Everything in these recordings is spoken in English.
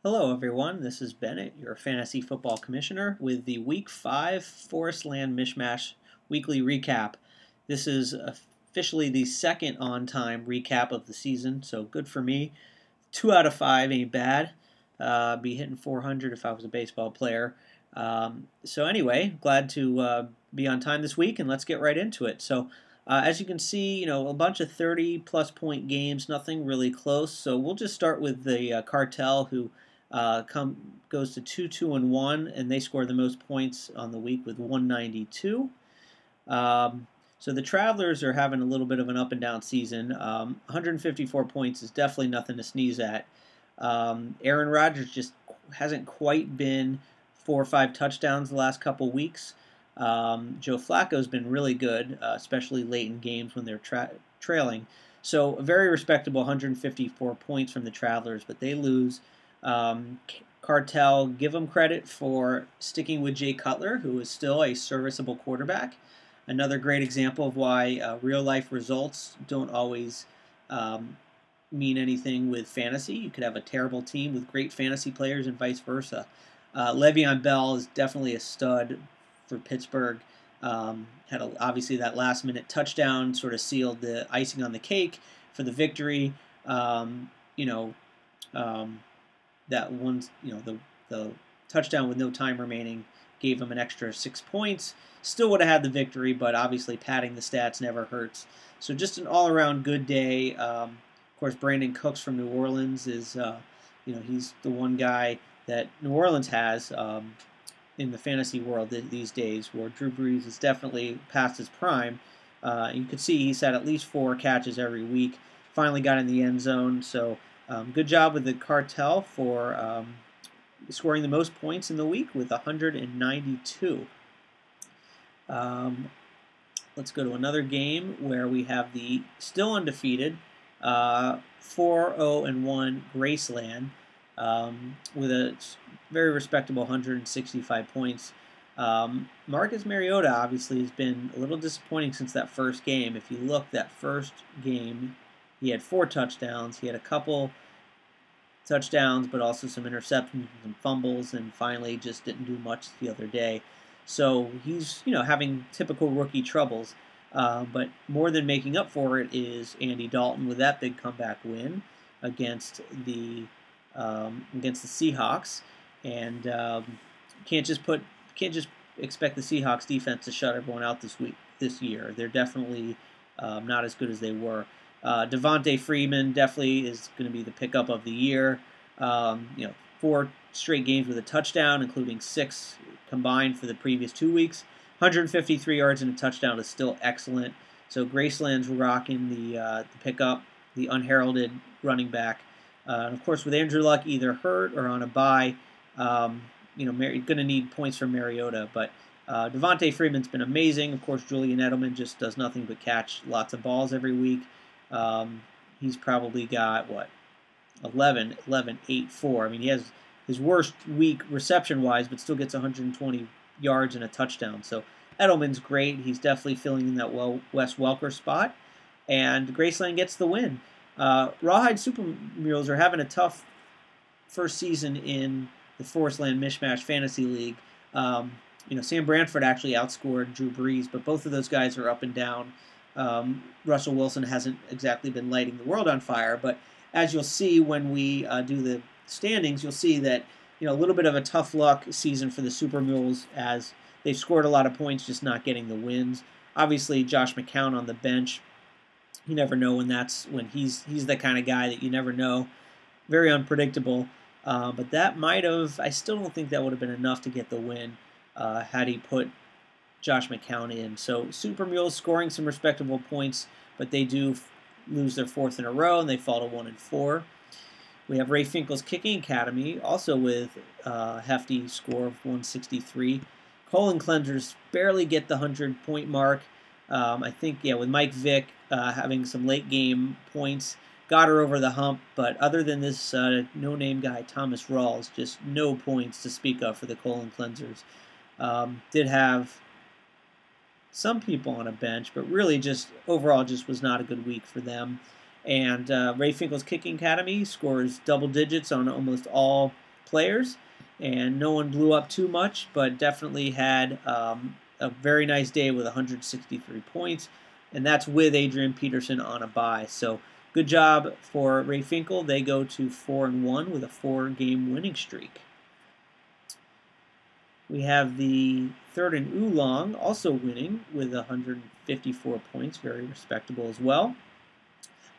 Hello, everyone. This is Bennett, your fantasy football commissioner, with the Week 5 ForrestLand MishMash weekly recap. This is officially the second on-time recap of the season, so good for me. 2 out of 5 ain't bad. Be hitting 400 if I was a baseball player. So anyway, glad to be on time this week, and let's get right into it. So as you can see, a bunch of 30-plus point games, nothing really close. So we'll just start with the Cartel, who goes to 2-2-1, and they score the most points on the week with 192. So the Travelers are having a little bit of an up and down season. 154 points is definitely nothing to sneeze at. Aaron Rodgers just hasn't quite been 4 or 5 touchdowns the last couple weeks. Joe Flacco's been really good, especially late in games when they're trailing. So a very respectable 154 points from the Travelers, but they lose. Cartel, give them credit for sticking with Jay Cutler, who is still a serviceable quarterback. Another great example of why real-life results don't always mean anything with fantasy. You could have a terrible team with great fantasy players and vice versa. Le'Veon Bell is definitely a stud for Pittsburgh. Obviously that last-minute touchdown sort of sealed the icing on the cake for the victory. That one, the touchdown with no time remaining gave him an extra 6 points. Still would have had the victory, but obviously padding the stats never hurts. So just an all-around good day. Of course, Brandon Cooks from New Orleans is, he's the one guy that New Orleans has in the fantasy world these days, where Drew Brees is definitely past his prime. You could see he's had at least 4 catches every week. Finally got in the end zone, so good job with the Cartel for scoring the most points in the week with 192. Let's go to another game where we have the still undefeated 4-0-1 Graceland with a very respectable 165 points. Marcus Mariota obviously has been a little disappointing since that first game. If you look, that first game, he had 4 touchdowns. He had a couple touchdowns, but also some interceptions and fumbles, and finally just didn't do much the other day. So he's, having typical rookie troubles. But more than making up for it is Andy Dalton with that big comeback win against the Seahawks, and can't just expect the Seahawks defense to shut everyone out this year. They're definitely not as good as they were. Devontae Freeman definitely is going to be the pickup of the year. 4 straight games with a touchdown, including 6 combined for the previous 2 weeks. 153 yards and a touchdown is still excellent. So Graceland's rocking the pickup, the unheralded running back. And of course, with Andrew Luck either hurt or on a bye, you're going to need points from Mariota. But Devontae Freeman's been amazing. Of course, Julian Edelman just does nothing but catch lots of balls every week. He's probably got, 11, 8, 4. I mean, he has his worst week reception-wise, but still gets 120 yards and a touchdown. So Edelman's great. He's definitely filling in that Wes Welker spot. And Graceland gets the win. Rawhide Super Mules are having a tough first season in the ForrestLand MishMash Fantasy League. Sam Branford actually outscored Drew Brees, but both of those guys are up and down. Russell Wilson hasn't exactly been lighting the world on fire, but as you'll see when we do the standings, you'll see that a little bit of a tough luck season for the Super Mules, as they've scored a lot of points, just not getting the wins. Obviously, Josh McCown on the bench, you never know when he's the kind of guy that you never know. Very unpredictable, but that I still don't think that would have been enough to get the win had he put Josh McCown in. So Super Mules scoring some respectable points, but they do lose their 4th in a row, and they fall to 1-4. We have Ray Finkel's Kicking Academy, also with a hefty score of 163. Colon Cleansers barely get the 100-point mark. I think, with Mike Vick having some late-game points, got her over the hump. But other than this no-name guy, Thomas Rawls, just no points to speak of for the Colon Cleansers. Did have some people on a bench, but really just overall just was not a good week for them. And Ray Finkel's Kicking Academy scores double digits on almost all players, and no one blew up too much, but definitely had a very nice day with 163 points, and that's with Adrian Peterson on a bye. So good job for Ray Finkel. They go to 4-1 with a 4-game winning streak. We have the third and Oolong also winning with 154 points, very respectable as well.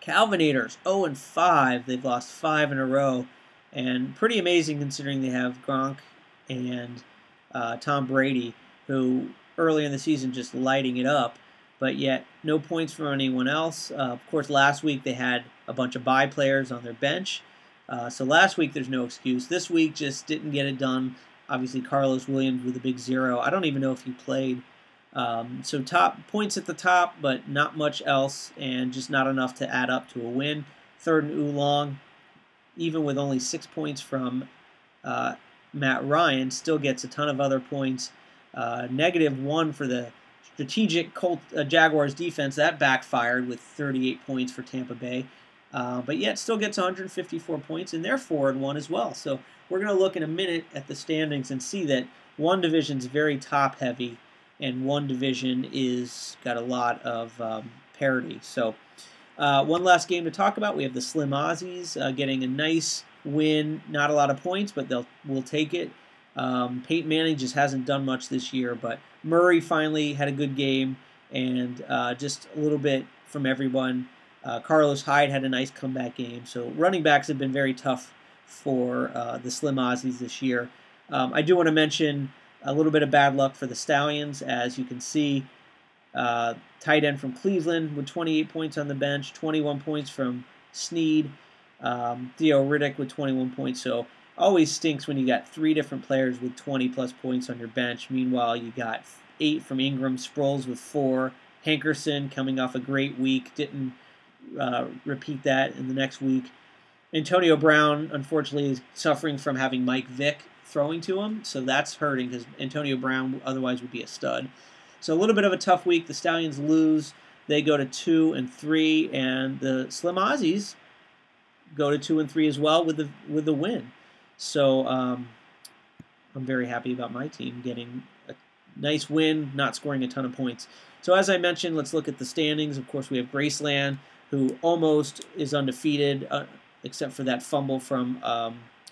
Calvinators 0-5. They've lost 5 in a row, and pretty amazing considering they have Gronk and Tom Brady, who early in the season just lighting it up, but yet no points from anyone else. Of course, last week they had a bunch of bye players on their bench, so last week there's no excuse. This week just didn't get it done. Obviously, Carlos Williams with a big 0. I don't even know if he played. So top points at the top, but not much else, and just not enough to add up to a win. Third and Oolong, even with only 6 points from Matt Ryan, still gets a ton of other points. -1 for the strategic Jaguars defense. That backfired with 38 points for Tampa Bay. But yet still gets 154 points, and they're 4-1 as well. So we're going to look in a minute at the standings and see that one division's very top-heavy, and one division is got a lot of parity. So one last game to talk about. We have the Slim Aussies getting a nice win. Not a lot of points, but we'll take it. Peyton Manning just hasn't done much this year, but Murray finally had a good game, and just a little bit from everyone. Carlos Hyde had a nice comeback game. So running backs have been very tough for the Slim Aussies this year. I do want to mention a little bit of bad luck for the Stallions. As you can see, tight end from Cleveland with 28 points on the bench, 21 points from Snead, Theo Riddick with 21 points. So always stinks when you got 3 different players with 20-plus points on your bench. Meanwhile, you got 8 from Ingram, Sproles with 4, Hankerson coming off a great week, didn't repeat that in the next week. Antonio Brown, unfortunately, is suffering from having Mike Vick throwing to him, so that's hurting because Antonio Brown otherwise would be a stud. So a little bit of a tough week. The Stallions lose. They go to 2-3, and the Slim Aussies go to 2-3 as well with the win. So I'm very happy about my team getting a nice win, not scoring a ton of points. So as I mentioned, let's look at the standings. Of course, we have Graceland, who almost is undefeated, except for that fumble from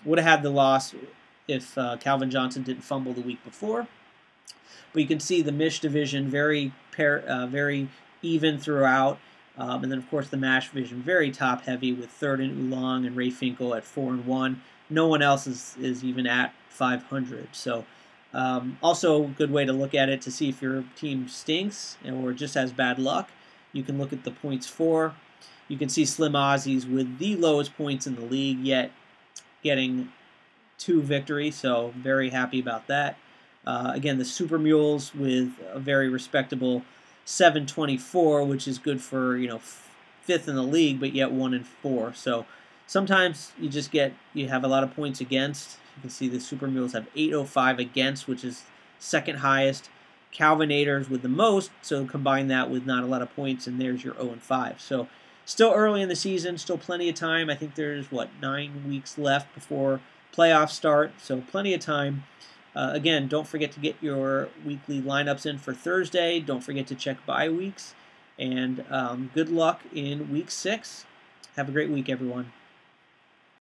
would have had the loss if Calvin Johnson didn't fumble the week before. But you can see the Mish division very even throughout. And then, of course, the Mash division very top-heavy with third and Oolong and Ray Finkel at 4-1. No one else is even at 500. So also a good way to look at it to see if your team stinks or just has bad luck. You can look at the points for. You can see Slim Aussies with the lowest points in the league, yet getting 2 victories, so very happy about that. Again, the Super Mules with a very respectable 724, which is good for 5th in the league, but yet 1-4. So sometimes you have a lot of points against. You can see the Super Mules have 805 against, which is second highest. Calvinators with the most, so combine that with not a lot of points, and there's your 0-5. So still early in the season, still plenty of time. I think there's 9 weeks left before playoffs start, so plenty of time. Again, don't forget to get your weekly lineups in for Thursday. Don't forget to check bye weeks, and good luck in week 6. Have a great week, everyone.